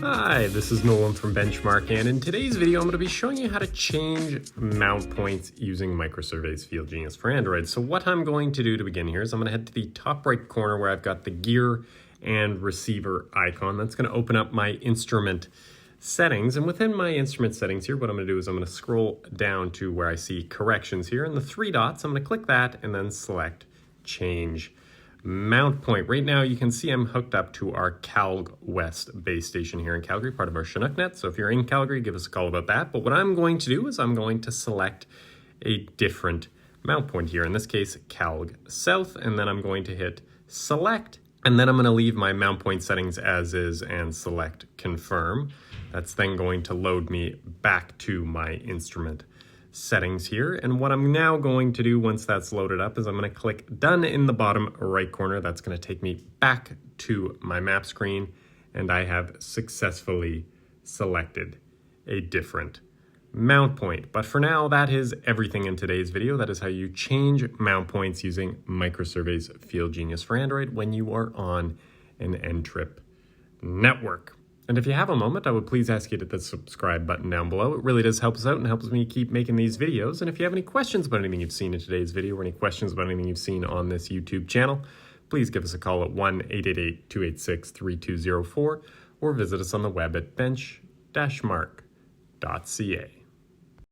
Hi, this is Nolan from Benchmark, and in today's video I'm going to be showing you how to change mount points using Microsurvey's FieldGenius for Android. So what I'm going to do to begin here is I'm going to head to the top right corner where I've got the gear and receiver icon. That's going to open up my instrument settings, and within my instrument settings here, what I'm going to do is I'm going to scroll down to where I see corrections here, and the three dots, I'm going to click that and then select change mount point. Right now you can see I'm hooked up to our Calg West base station here in Calgary, part of our Chinook net. So if you're in Calgary, give us a call about that. But what I'm going to do is I'm going to select a different mount point here, in this case Calg South, and then I'm going to hit select, and then I'm going to leave my mount point settings as is and select confirm. That's then going to load me back to my instrument settings here. And what I'm now going to do once that's loaded up is I'm going to click done in the bottom right corner. That's going to take me back to my map screen, and I have successfully selected a different mount point. But for now, that is everything in today's video. That is how you change mount points using Microsurvey's FieldGenius for Android when you are on an N-Trip network. And if you have a moment, I would please ask you to hit the subscribe button down below. It really does help us out and helps me keep making these videos. And if you have any questions about anything you've seen in today's video or any questions about anything you've seen on this YouTube channel, please give us a call at 1-888-286-3204 or visit us on the web at bench-mark.ca.